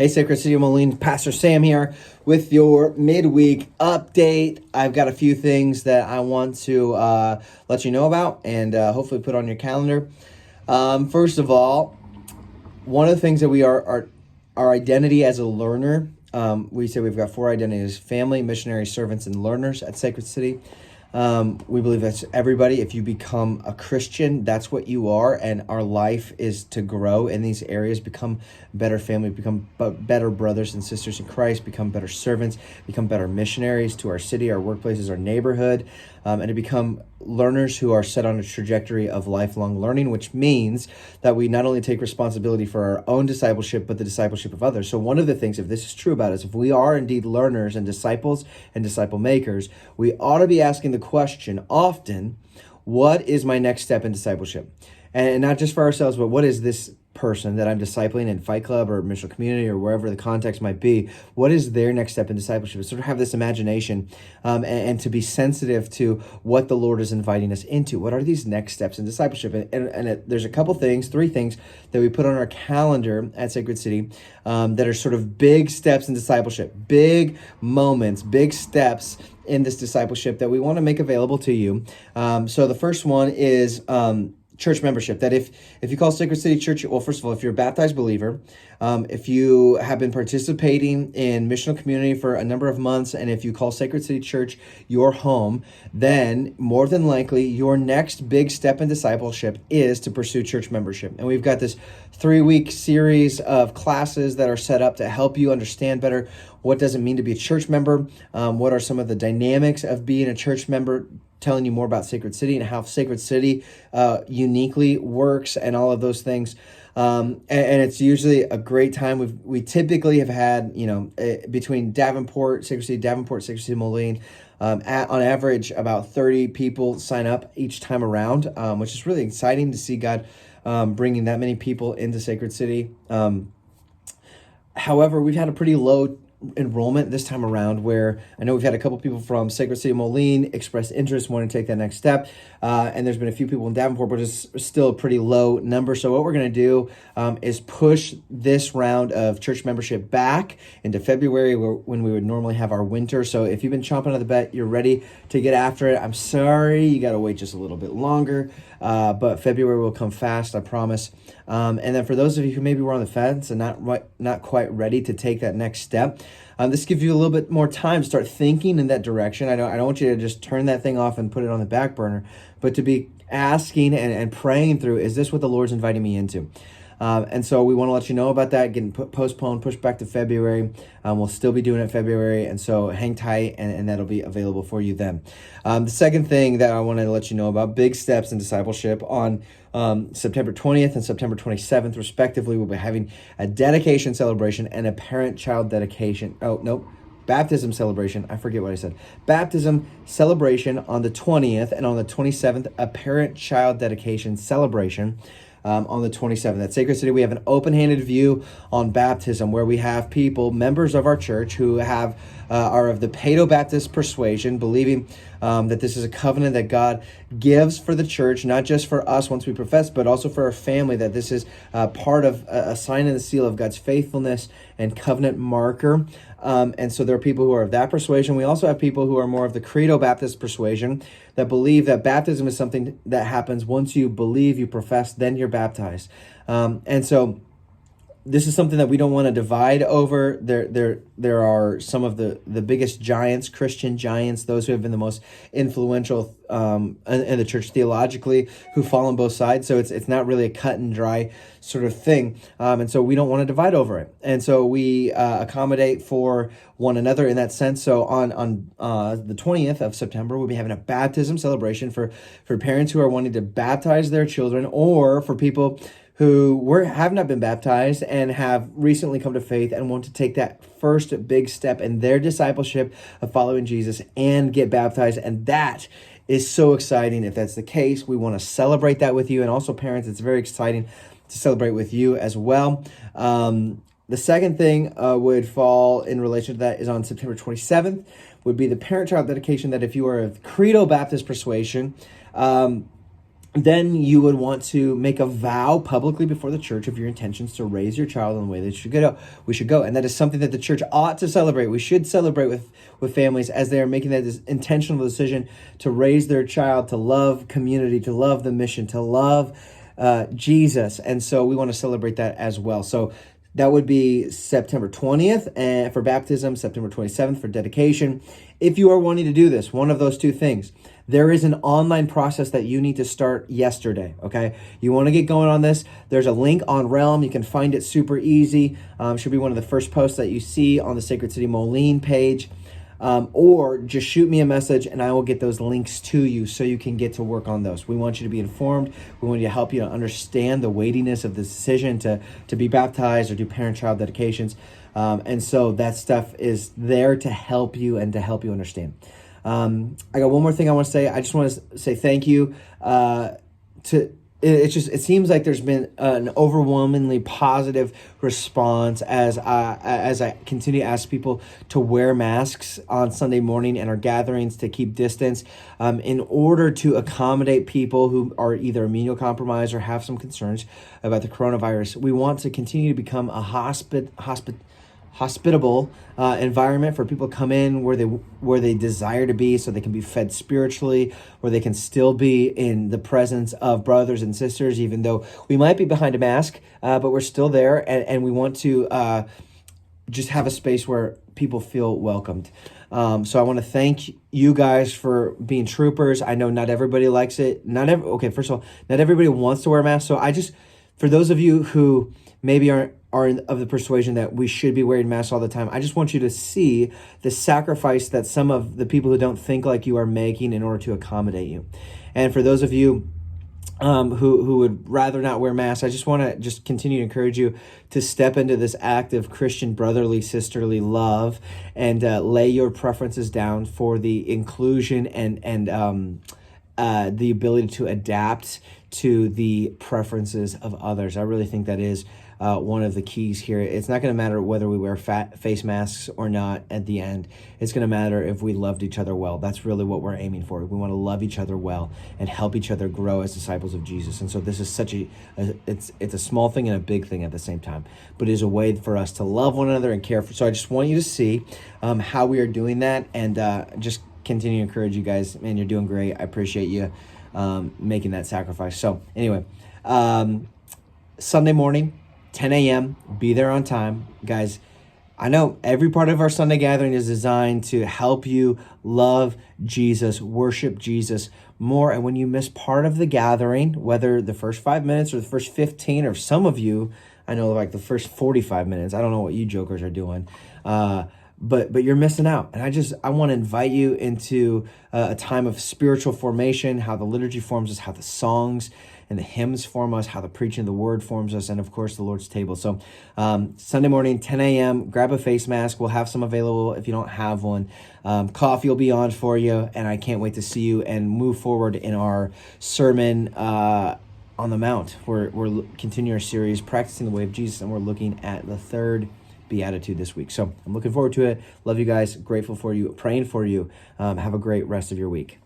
Hey, Sacred City of Moline, Pastor Sam here with your midweek update. I've got a few things that I want to let you know about and hopefully put on your calendar. First of all, one of the things that we are our identity as a learner. We say we've got four identities: family, missionary, servants, and learners at Sacred City. We believe that's everybody. If you become a Christian, that's what you are. And our life is to grow in these areas, become better family, become better brothers and sisters in Christ, become better servants, become better missionaries to our city, our workplaces, our neighborhood, and to become learners who are set on a trajectory of lifelong learning, which means that we not only take responsibility for our own discipleship, but the discipleship of others. So one of the things, if this is true about us, if we are indeed learners and disciples and disciple makers, we ought to be asking the question often, what is my next step in discipleship? And not just for ourselves, but what is this person that I'm discipling in Fight Club or Mission Community or wherever the context might be? What is their next step in discipleship? Sort of have this imagination and to be sensitive to what the Lord is inviting us into. What are these next steps in discipleship? And there's a couple things, three things that we put on our calendar at Sacred City that are sort of big steps in discipleship, big moments, big steps in this discipleship that we want to make available to you. So the first one is church membership. That if you call Sacred City Church, well, first of all, if you're a baptized believer, if you have been participating in missional community for a number of months, and if you call Sacred City Church your home, then more than likely your next big step in discipleship is to pursue church membership. And we've got this 3-week series of classes that are set up to help you understand better what does it mean to be a church member, what are some of the dynamics of being a church member, telling you more about Sacred City and how Sacred City uniquely works and all of those things. And it's usually a great time. We typically have had, between Sacred City, Moline, on average, about 30 people sign up each time around, which is really exciting to see God bringing that many people into Sacred City. However, we've had a pretty low enrollment this time around, where I know we've had a couple people from Sacred City Moline express interest, wanting to take that next step, and there's been a few people in Davenport, but it's still a pretty low number. So what we're going to do is push this round of church membership back into February, when we would normally have our winter. So if you've been chomping at the bit, you're ready to get after it, I'm sorry, you got to wait just a little bit longer, but February will come fast, I promise. And then for those of you who maybe were on the fence and not quite ready to take that next step, this gives you a little bit more time to start thinking in that direction. I don't want you to just turn that thing off and put it on the back burner, but to be asking and praying through, is this what the Lord's inviting me into? And so we want to let you know about that, getting postponed, pushed back to February. We'll still be doing it in February, and so hang tight, and that'll be available for you then. The second thing that I want to let you know about, big steps in discipleship on September 20th and September 27th, respectively. We'll be having a dedication celebration and a parent-child dedication. Baptism celebration. I forget what I said. Baptism celebration on the 20th, and on the 27th, a parent-child dedication celebration. On the 27th. At Sacred City, we have an open-handed view on baptism, where we have people, members of our church, who are of the Paedo-Baptist persuasion, believing that this is a covenant that God gives for the church, not just for us once we profess, but also for our family, that this is part of a sign and the seal of God's faithfulness and covenant marker. And so there are people who are of that persuasion. We also have people who are more of the Credo-Baptist persuasion, that believe that baptism is something that happens once you believe, you profess, then you're baptized. And so this is something that we don't want to divide over. There are some of the biggest giants, Christian giants, those who have been the most influential in the church theologically, who fall on both sides. So it's not really a cut and dry sort of thing. And so we don't want to divide over it. And so we accommodate for one another in that sense. So on the 20th of September, we'll be having a baptism celebration for parents who are wanting to baptize their children, or for people who have not been baptized and have recently come to faith and want to take that first big step in their discipleship of following Jesus and get baptized. And that is so exciting. If that's the case, we want to celebrate that with you. And also, parents, it's very exciting to celebrate with you as well. The second thing would fall in relation to that is on September 27th, would be the parent-child dedication, that if you are of Credo Baptist persuasion, then you would want to make a vow publicly before the church of your intentions to raise your child in the way that we should go. And that is something that the church ought to celebrate. We should celebrate with families as they are making that intentional decision to raise their child, to love community, to love the mission, to love Jesus. And so we want to celebrate that as well. So that would be September 20th and for baptism, September 27th for dedication. If you are wanting to do this, one of those two things, there is an online process that you need to start yesterday, okay? You want to get going on this. There's a link on Realm. You can find it super easy. Should be one of the first posts that you see on the Sacred City Moline page. Or just shoot me a message and I will get those links to you so you can get to work on those. We want you to be informed. We want you to help you to understand the weightiness of the decision to be baptized or do parent-child dedications. And so that stuff is there to help you and to help you understand. I got one more thing I want to say. I just want to say thank you it seems like there's been an overwhelmingly positive response as I continue to ask people to wear masks on Sunday morning and our gatherings, to keep distance, in order to accommodate people who are either immunocompromised or have some concerns about the coronavirus. We want to continue to become a hospitable environment for people to come in where they desire to be, so they can be fed spiritually, where they can still be in the presence of brothers and sisters, even though we might be behind a mask, but we're still there, and we want to just have a space where people feel welcomed. So I want to thank you guys for being troopers. I know not everybody likes it. First of all, not everybody wants to wear masks. So for those of you who maybe are of the persuasion that we should be wearing masks all the time, I just want you to see the sacrifice that some of the people who don't think like you are making in order to accommodate you. And for those of you who would rather not wear masks, I just want to just continue to encourage you to step into this act of Christian brotherly, sisterly love and lay your preferences down for the inclusion and the ability to adapt to the preferences of others. I really think that is one of the keys here. It's not going to matter whether we wear face masks or not at the end. It's going to matter if we loved each other well. That's really what we're aiming for. We want to love each other well and help each other grow as disciples of Jesus. And so this is such it's a small thing and a big thing at the same time, but it is a way for us to love one another and care for. So I just want you to see how we are doing that, and just continue to encourage you guys. Man, you're doing great. I appreciate you making that sacrifice. So anyway, Sunday morning, 10 a.m., be there on time. Guys, I know every part of our Sunday gathering is designed to help you love Jesus, worship Jesus more. And when you miss part of the gathering, whether the first 5 minutes or the first 15, or some of you, I know like the first 45 minutes, I don't know what you jokers are doing, but you're missing out. And I want to invite you into a time of spiritual formation, how the liturgy forms us, how the songs and the hymns form us, how the preaching of the word forms us, and of course the Lord's table. So Sunday morning, 10 a.m., grab a face mask. We'll have some available if you don't have one. Coffee will be on for you, and I can't wait to see you and move forward in our sermon on the Mount. We're continuing our series, Practicing the Way of Jesus, and we're looking at the third Beatitude this week. So I'm looking forward to it. Love you guys. Grateful for you. Praying for you. Have a great rest of your week.